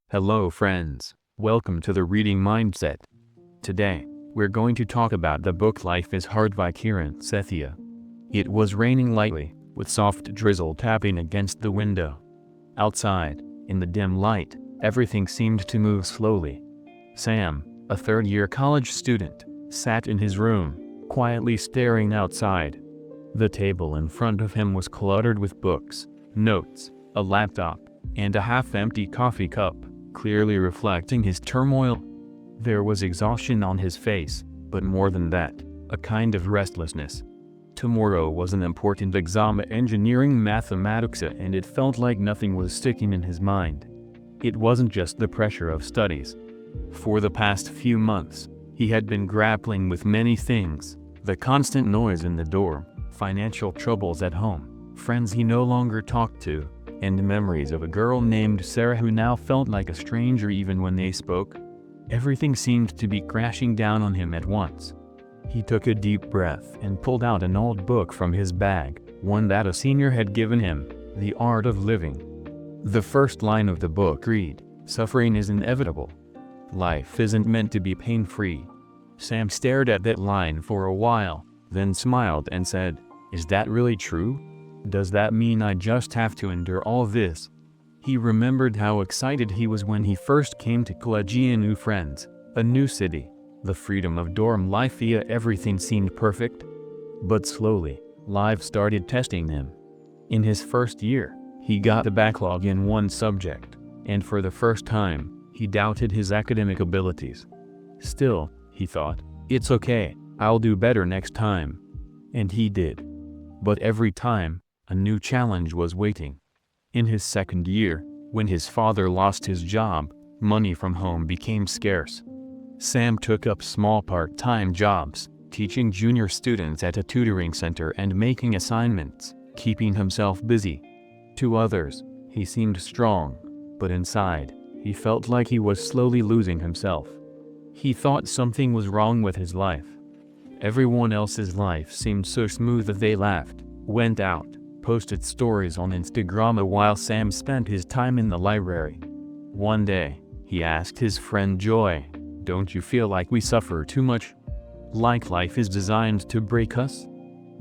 Hello friends, welcome to the Reading Mindset. Today, we're going to talk about the book Life is Hard by Kieran Setiya. It was raining lightly, with soft drizzle tapping against the window. Outside, in the dim light, everything seemed to move slowly. Sam, a third-year college student, sat in his room, quietly staring outside. The table in front of him was cluttered with books, notes, a laptop, and a half-empty coffee cup, clearly reflecting his turmoil. There was exhaustion on his face, but more than that, a kind of restlessness. Tomorrow was an important exam, engineering mathematics, and it felt like nothing was sticking in his mind. It wasn't just the pressure of studies. For the past few months, he had been grappling with many things: the constant noise in the dorm, financial troubles at home, friends he no longer talked to, and memories of a girl named Sarah who now felt like a stranger even when they spoke. Everything seemed to be crashing down on him at once. He took a deep breath and pulled out an old book from his bag, one that a senior had given him, The Art of Living. The first line of the book read, "Suffering is inevitable. Life isn't meant to be pain-free." Sam stared at that line for a while, then smiled and said, "Is that really true? Does that mean I just have to endure all this?" He remembered how excited he was when he first came to college: new friends, a new city, the freedom of dorm life. Everything seemed perfect. But slowly, life started testing him. In his first year, he got a backlog in one subject, and for the first time, he doubted his academic abilities. Still, he thought, "It's okay, I'll do better next time." And he did. But every time, a new challenge was waiting. In his second year, when his father lost his job, money from home became scarce. Sam took up small part-time jobs, teaching junior students at a tutoring center and making assignments, keeping himself busy. To others, he seemed strong, but inside, he felt like he was slowly losing himself. He thought something was wrong with his life. Everyone else's life seemed so smooth that they laughed, went out, posted stories on Instagram, while Sam spent his time in the library. One day, he asked his friend Joy, "Don't you feel like we suffer too much? Like life is designed to break us?"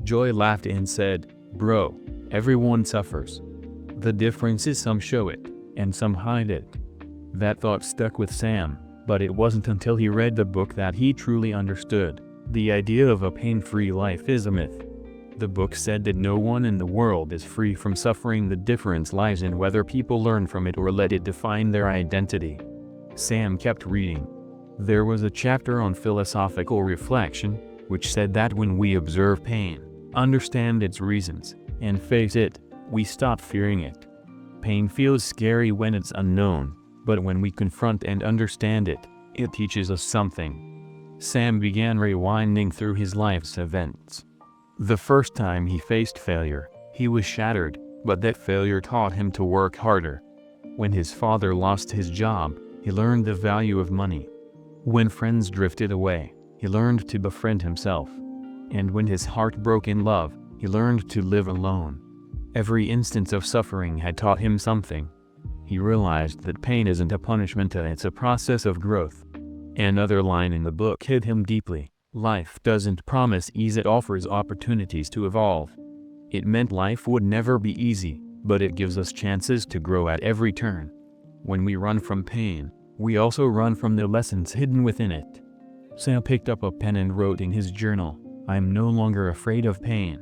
Joy laughed and said, "Bro, everyone suffers. The difference is some show it, and some hide it." That thought stuck with Sam, but it wasn't until he read the book that he truly understood. The idea of a pain-free life is a myth. The book said that no one in the world is free from suffering. The difference lies in whether people learn from it or let it define their identity. Sam kept reading. There was a chapter on philosophical reflection, which said that when we observe pain, understand its reasons, and face it, we stop fearing it. Pain feels scary when it's unknown, but when we confront and understand it, it teaches us something. Sam began rewinding through his life's events. The first time he faced failure, he was shattered, but that failure taught him to work harder. When his father lost his job, he learned the value of money. When friends drifted away, he learned to befriend himself. And when his heart broke in love, he learned to live alone. Every instance of suffering had taught him something. He realized that pain isn't a punishment, it's a process of growth. Another line in the book hit him deeply. Life doesn't promise ease, it offers opportunities to evolve. It meant life would never be easy, but it gives us chances to grow at every turn. When we run from pain, we also run from the lessons hidden within it. Sam picked up a pen and wrote in his journal, "I'm no longer afraid of pain.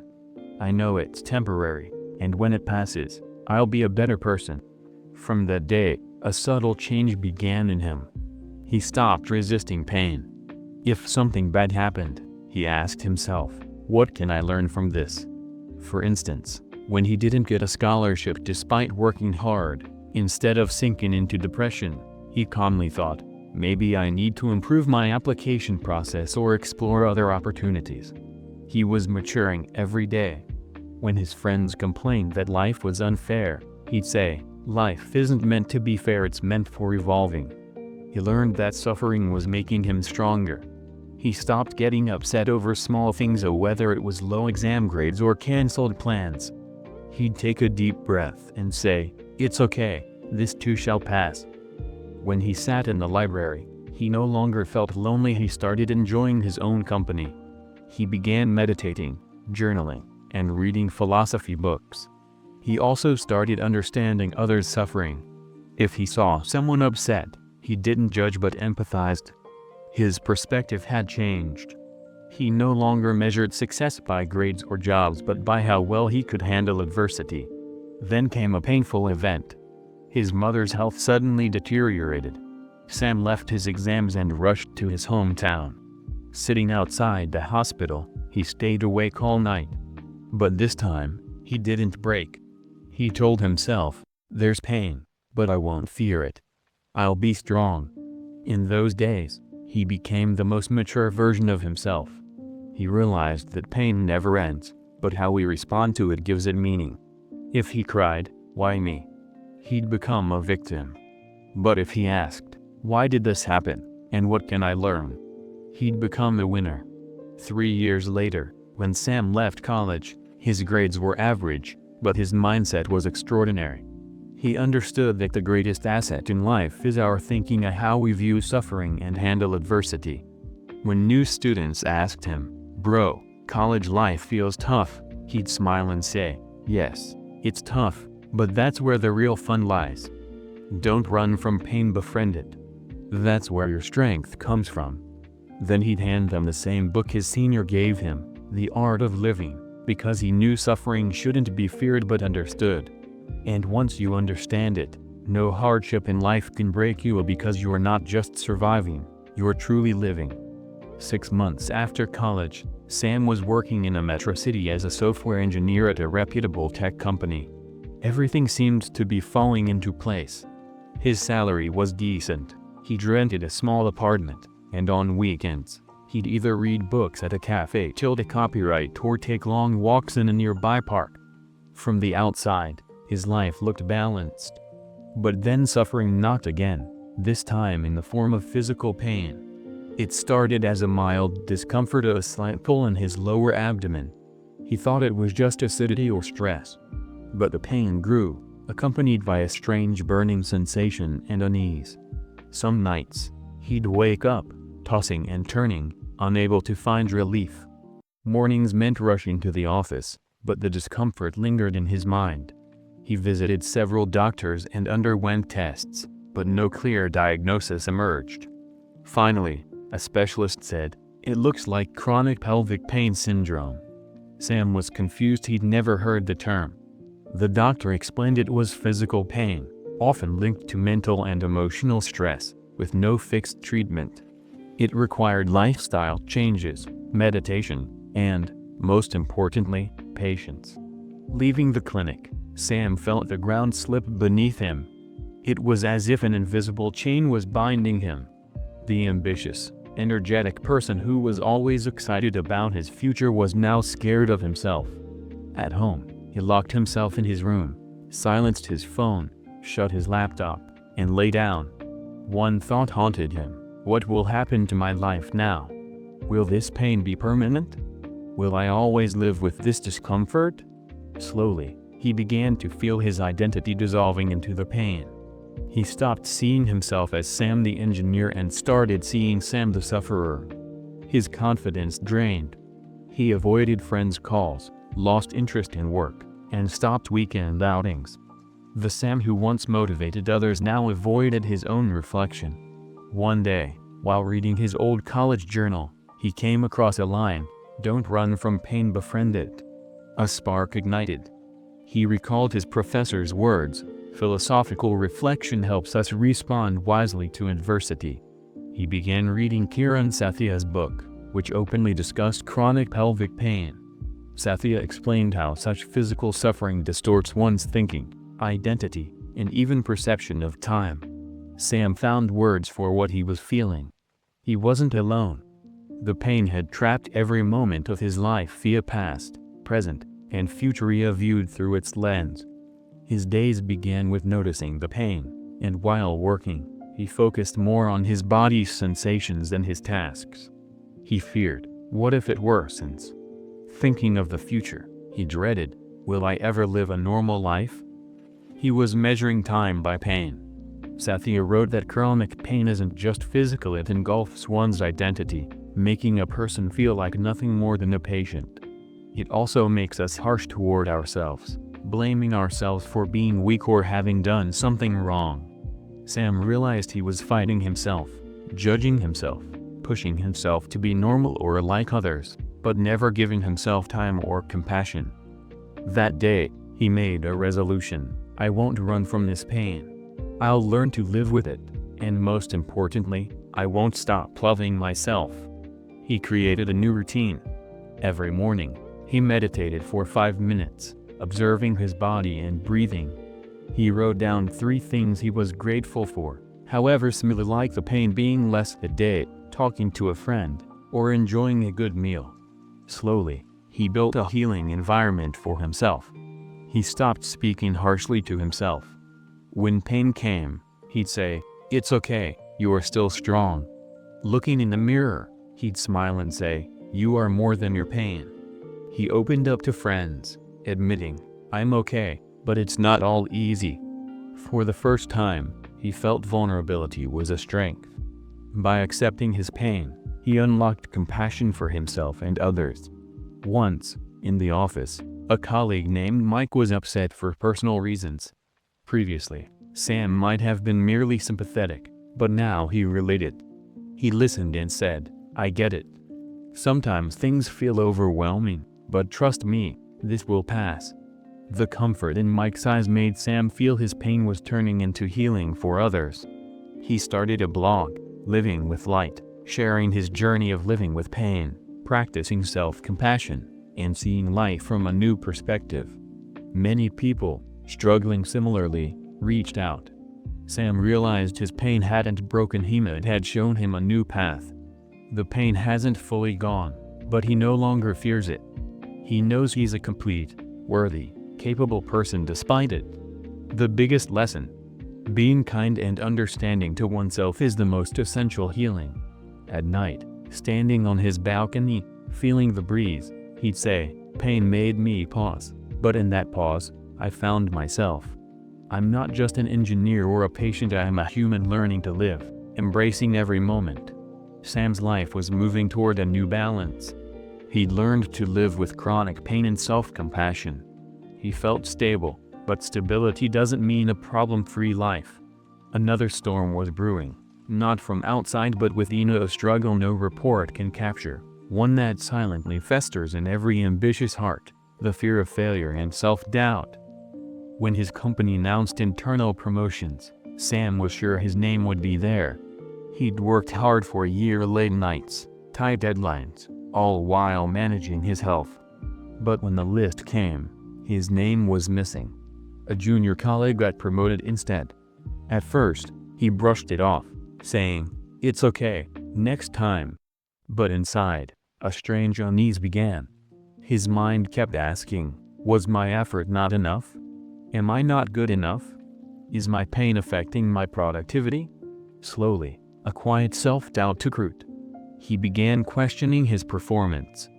I know it's temporary, and when it passes, I'll be a better person." From that day, a subtle change began in him. He stopped resisting pain. If something bad happened, he asked himself, "What can I learn from this?" For instance, when he didn't get a scholarship despite working hard, instead of sinking into depression, he calmly thought, "Maybe I need to improve my application process or explore other opportunities." He was maturing every day. When his friends complained that life was unfair, he'd say, "Life isn't meant to be fair, it's meant for evolving." He learned that suffering was making him stronger. He stopped getting upset over small things, whether it was low exam grades or cancelled plans. He'd take a deep breath and say, "It's okay, this too shall pass." When he sat in the library, he no longer felt lonely. He started enjoying his own company. He began meditating, journaling, and reading philosophy books. He also started understanding others' suffering. If he saw someone upset, he didn't judge but empathized. His perspective had changed. He no longer measured success by grades or jobs but by how well he could handle adversity. Then came a painful event. His mother's health suddenly deteriorated. Sam left his exams and rushed to his hometown. Sitting outside the hospital, he stayed awake all night. But this time, he didn't break. He told himself, "There's pain, but I won't fear it. I'll be strong." In those days, he became the most mature version of himself. He realized that pain never ends, but how we respond to it gives it meaning. If he cried, "Why me?" he'd become a victim. But if he asked, "Why did this happen, and what can I learn?" he'd become a winner. 3 years later, when Sam left college, his grades were average, but his mindset was extraordinary. He understood that the greatest asset in life is our thinking and how we view suffering and handle adversity. When new students asked him, "Bro, college life feels tough," he'd smile and say, "Yes, it's tough, but that's where the real fun lies. Don't run from pain, befriend it. That's where your strength comes from." Then he'd hand them the same book his senior gave him, The Art of Living, because he knew suffering shouldn't be feared but understood. And once you understand it, no hardship in life can break you because you are not just surviving, you are truly living. 6 months after college, Sam was working in a metro city as a software engineer at a reputable tech company. Everything seemed to be falling into place. His salary was decent, he'd rented a small apartment, and on weekends, he'd either read books at a cafe till the copyright or take long walks in a nearby park. From the outside, his life looked balanced. But then suffering knocked again, this time in the form of physical pain. It started as a mild discomfort, a slight pull in his lower abdomen. He thought it was just acidity or stress. But the pain grew, accompanied by a strange burning sensation and unease. Some nights, he'd wake up, tossing and turning, unable to find relief. Mornings meant rushing to the office, but the discomfort lingered in his mind. He visited several doctors and underwent tests, but no clear diagnosis emerged. Finally, a specialist said, "It looks like chronic pelvic pain syndrome." Sam was confused. He'd never heard the term. The doctor explained it was physical pain, often linked to mental and emotional stress, with no fixed treatment. It required lifestyle changes, meditation, and, most importantly, patience. Leaving the clinic, Sam felt the ground slip beneath him. It was as if an invisible chain was binding him. The ambitious, energetic person who was always excited about his future was now scared of himself. At home, he locked himself in his room, silenced his phone, shut his laptop, and lay down. One thought haunted him: what will happen to my life now? Will this pain be permanent? Will I always live with this discomfort? Slowly, he began to feel his identity dissolving into the pain. He stopped seeing himself as Sam the engineer and started seeing Sam the sufferer. His confidence drained. He avoided friends' calls, lost interest in work, and stopped weekend outings. The Sam who once motivated others now avoided his own reflection. One day, while reading his old college journal, he came across a line, "Don't run from pain, befriend it." A spark ignited. He recalled his professor's words: "Philosophical reflection helps us respond wisely to adversity." He began reading Kieran Setiya's book, which openly discussed chronic pelvic pain. Setiya explained how such physical suffering distorts one's thinking, identity, and even perception of time. Sam found words for what he was feeling. He wasn't alone. The pain had trapped every moment of his life via past, present, and future viewed through its lens. His days began with noticing the pain, and while working, he focused more on his body's sensations than his tasks. He feared, what if it worsens? Thinking of the future, he dreaded, will I ever live a normal life? He was measuring time by pain. Setiya wrote that chronic pain isn't just physical, it engulfs one's identity, making a person feel like nothing more than a patient. It also makes us harsh toward ourselves, blaming ourselves for being weak or having done something wrong. Sam realized he was fighting himself, judging himself, pushing himself to be normal or like others, but never giving himself time or compassion. That day, he made a resolution: I won't run from this pain. I'll learn to live with it, and most importantly, I won't stop loving myself. He created a new routine. Every morning, he meditated for 5 minutes, observing his body and breathing. He wrote down 3 things he was grateful for, however small, like the pain being less a day, talking to a friend, or enjoying a good meal. Slowly, he built a healing environment for himself. He stopped speaking harshly to himself. When pain came, he'd say, "It's okay, you are still strong." Looking in the mirror, he'd smile and say, "You are more than your pain." He opened up to friends, admitting, "I'm okay, but it's not all easy." For the first time, he felt vulnerability was a strength. By accepting his pain, he unlocked compassion for himself and others. Once, in the office, a colleague named Mike was upset for personal reasons. Previously, Sam might have been merely sympathetic, but now he related. He listened and said, "I get it. Sometimes things feel overwhelming, but trust me, this will pass." The comfort in Mike's eyes made Sam feel his pain was turning into healing for others. He started a blog, Living with Light, sharing his journey of living with pain, practicing self-compassion, and seeing life from a new perspective. Many people, struggling similarly, reached out. Sam realized his pain hadn't broken him, it had shown him a new path. The pain hasn't fully gone, but he no longer fears it. He knows he's a complete, worthy, capable person despite it. The biggest lesson: being kind and understanding to oneself is the most essential healing. At night, standing on his balcony, feeling the breeze, he'd say, "Pain made me pause, but in that pause, I found myself. I'm not just an engineer or a patient, I am a human learning to live, embracing every moment." Sam's life was moving toward a new balance. He'd learned to live with chronic pain and self-compassion. He felt stable, but stability doesn't mean a problem-free life. Another storm was brewing, not from outside but within, a struggle no report can capture, one that silently festers in every ambitious heart: the fear of failure and self-doubt. When his company announced internal promotions, Sam was sure his name would be there. He'd worked hard for a year, late nights, tight deadlines, all while managing his health. But when the list came, his name was missing. A junior colleague got promoted instead. At first, he brushed it off, saying, "It's okay, next time." But inside, a strange unease began. His mind kept asking, was my effort not enough? Am I not good enough? Is my pain affecting my productivity? Slowly, a quiet self-doubt took root. He began questioning his performance.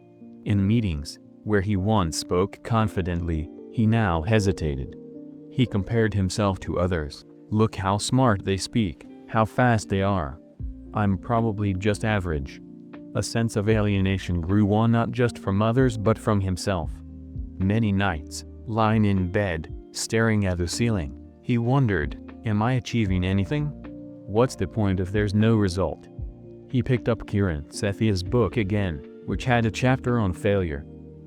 In meetings, where he once spoke confidently, he now hesitated. He compared himself to others. "Look how smart they speak, how fast they are. I'm probably just average." A sense of alienation grew on, not just from others but from himself. Many nights, lying in bed, staring at the ceiling, he wondered, am I achieving anything? What's the point if there's no result? He picked up Kieran Setiya's book again, which had a chapter on failure.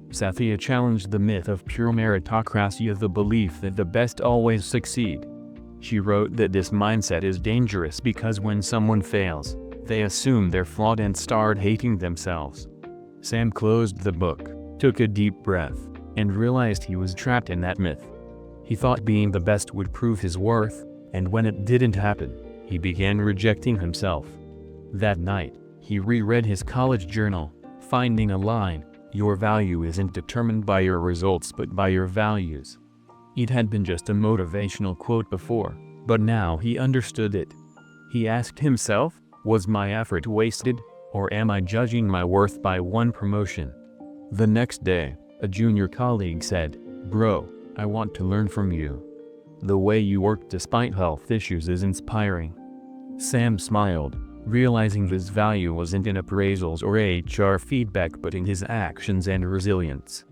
Setiya challenged the myth of pure meritocracy, the belief that the best always succeed. She wrote that this mindset is dangerous because when someone fails, they assume they're flawed and start hating themselves. Sam closed the book, took a deep breath, and realized he was trapped in that myth. He thought being the best would prove his worth, and when it didn't happen, he began rejecting himself. That night, he reread his college journal, finding a line, "Your value isn't determined by your results but by your values." It had been just a motivational quote before, but now he understood it. He asked himself, was my effort wasted, or am I judging my worth by one promotion? The next day, a junior colleague said, "Bro, I want to learn from you." The way you work despite health issues is inspiring." Sam smiled, realizing his value wasn't in appraisals or HR feedback but in his actions and resilience.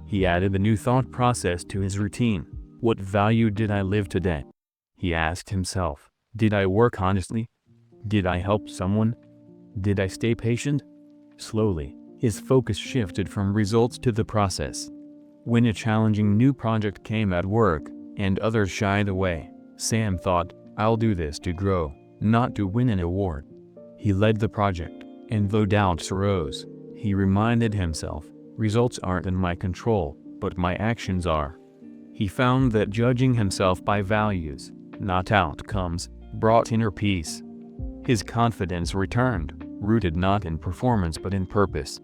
He added a new thought process to his routine. What value did I live today? He asked himself. Did I work honestly? Did I help someone? Did I stay patient? Slowly, his focus shifted from results to the process. When a challenging new project came at work, and others shied away, Sam thought, I'll do this to grow, not to win an award. He led the project, and though doubts arose, he reminded himself, results aren't in my control, but my actions are. He found that judging himself by values, not outcomes, brought inner peace. His confidence returned, rooted not in performance but in purpose.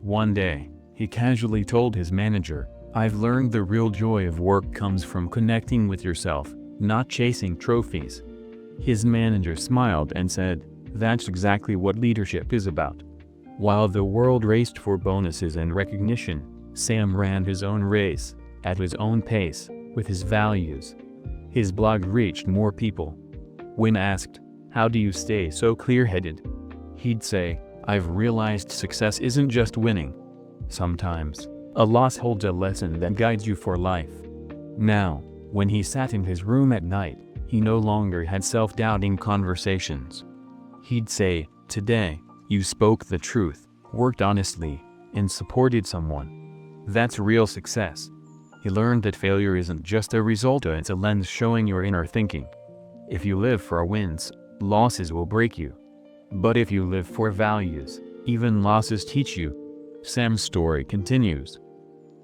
One day, he casually told his manager, I've learned the real joy of work comes from connecting with yourself, not chasing trophies. His manager smiled and said, that's exactly what leadership is about. While the world raced for bonuses and recognition, Sam ran his own race, at his own pace, with his values. His blog reached more people. When asked, how do you stay so clear-headed? He'd say, I've realized success isn't just winning. Sometimes, a loss holds a lesson that guides you for life. Now, when he sat in his room at night, he no longer had self-doubting conversations. He'd say, today, you spoke the truth, worked honestly, and supported someone. That's real success. He learned that failure isn't just a result, it's a lens showing your inner thinking. If you live for wins, losses will break you. But if you live for values, even losses teach you. Sam's story continues.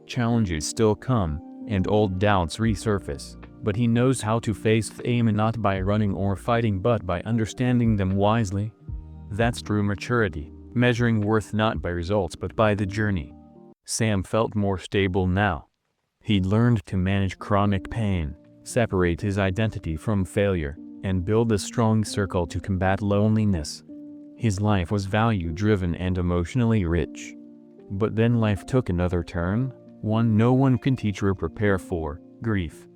Challenges still come, and old doubts resurface, but he knows how to face them not by running or fighting but by understanding them wisely. That's true maturity, measuring worth not by results but by the journey. Sam felt more stable now. He'd learned to manage chronic pain, separate his identity from failure, and build a strong circle to combat loneliness. His life was value-driven and emotionally rich. But then life took another turn, one no one can teach or prepare for: grief.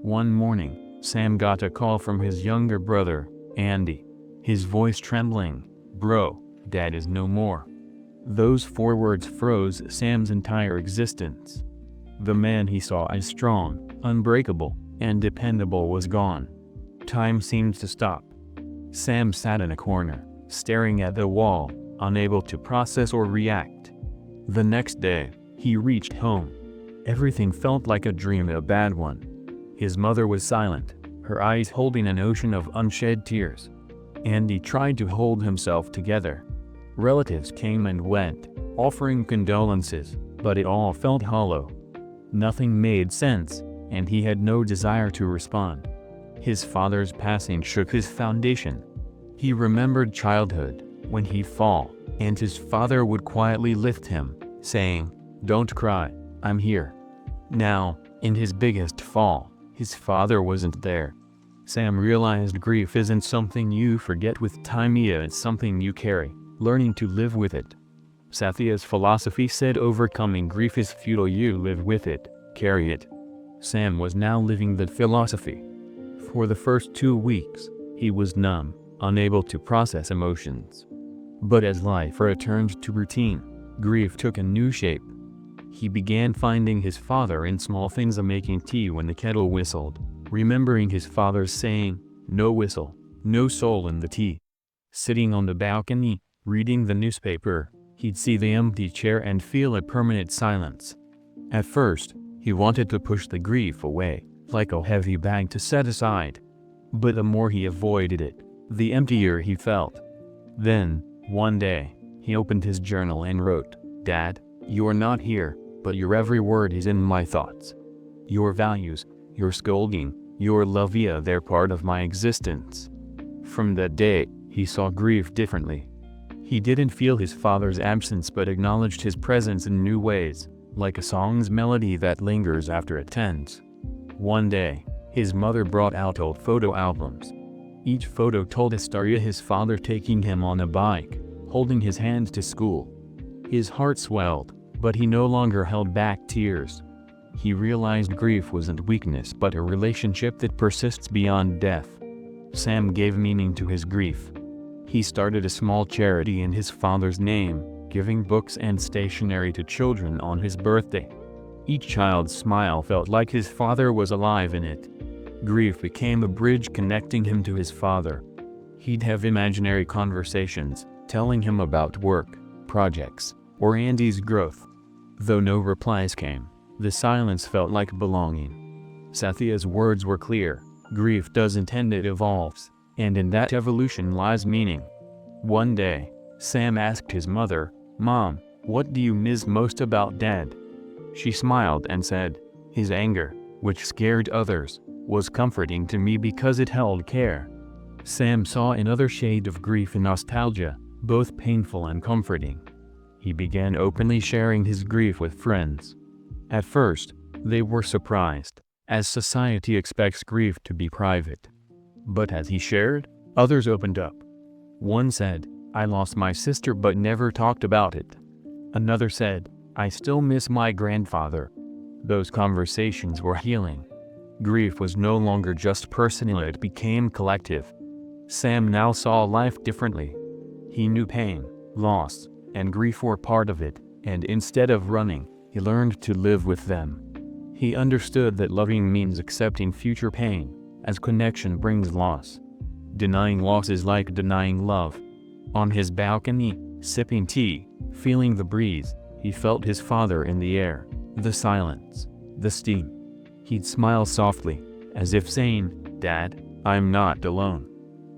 One morning, Sam got a call from his younger brother, Andy. His voice trembling, "Bro, Dad is no more." Those 4 words froze Sam's entire existence. The man he saw as strong, unbreakable, and dependable was gone. Time seemed to stop. Sam sat in a corner, staring at the wall, unable to process or react. The next day, he reached home. Everything felt like a dream, a bad one. His mother was silent, her eyes holding an ocean of unshed tears. Andy tried to hold himself together. Relatives came and went, offering condolences, but it all felt hollow. Nothing made sense, and he had no desire to respond. His father's passing shook his foundation. He remembered childhood, when he'd fall, and his father would quietly lift him, saying, "Don't cry, I'm here." Now, in his biggest fall, his father wasn't there. Sam realized grief isn't something you forget with time, it's something you carry, learning to live with it. Sethiya's philosophy said overcoming grief is futile, you live with it, carry it. Sam was now living that philosophy. For the first 2 weeks, he was numb, unable to process emotions. But as life returned to routine, grief took a new shape. He began finding his father in small things, making tea when the kettle whistled, remembering his father's saying, "No whistle, no soul in the tea." Sitting on the balcony, reading the newspaper, he'd see the empty chair and feel a permanent silence. At first, he wanted to push the grief away, like a heavy bag to set aside. But the more he avoided it, the emptier he felt. Then, one day, he opened his journal and wrote, "Dad, you're not here, but your every word is in my thoughts. Your values, your scolding, your love, they're part of my existence." From that day, he saw grief differently. He didn't feel his father's absence but acknowledged his presence in new ways, like a song's melody that lingers after it ends. One day, his mother brought out old photo albums. Each photo told a story: his father taking him on a bike, holding his hand to school. His heart swelled, but he no longer held back tears. He realized grief wasn't weakness but a relationship that persists beyond death. Sam gave meaning to his grief. He started a small charity in his father's name, giving books and stationery to children on his birthday. Each child's smile felt like his father was alive in it. Grief became a bridge connecting him to his father. He'd have imaginary conversations, telling him about work, projects, or Andy's growth. Though no replies came, the silence felt like belonging. Sethiya's words were clear: grief doesn't end, it evolves, and in that evolution lies meaning. One day, Sam asked his mother, "Mom, what do you miss most about Dad?" She smiled and said, "His anger, which scared others, was comforting to me because it held care." Sam saw another shade of grief and nostalgia, both painful and comforting. He began openly sharing his grief with friends. At first, they were surprised, as society expects grief to be private. But as he shared, others opened up. One said, "I lost my sister but never talked about it." Another said, "I still miss my grandfather." Those conversations were healing. Grief was no longer just personal, it became collective. Sam now saw life differently. He knew pain, loss, and grief were part of it, and instead of running, he learned to live with them. He understood that loving means accepting future pain, as connection brings loss. Denying loss is like denying love. On his balcony, sipping tea, feeling the breeze, he felt his father in the air, the silence, the steam. He'd smile softly, as if saying, "Dad, I'm not alone.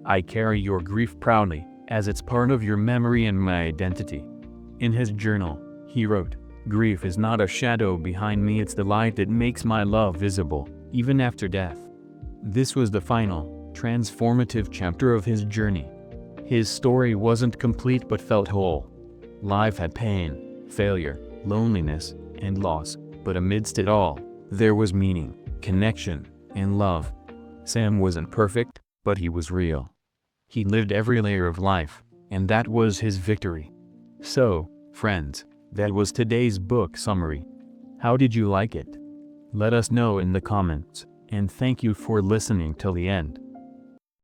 I carry your grief proudly, as it's part of your memory and my identity." In his journal, he wrote, "Grief is not a shadow behind me, it's the light that makes my love visible, even after death." This was the final, transformative chapter of his journey. His story wasn't complete but felt whole. Life had pain, failure, loneliness, and loss, but amidst it all, there was meaning, connection, and love. Sam wasn't perfect, but he was real. He lived every layer of life, and that was his victory. So, friends, that was today's book summary. How did you like it? Let us know in the comments, and thank you for listening till the end.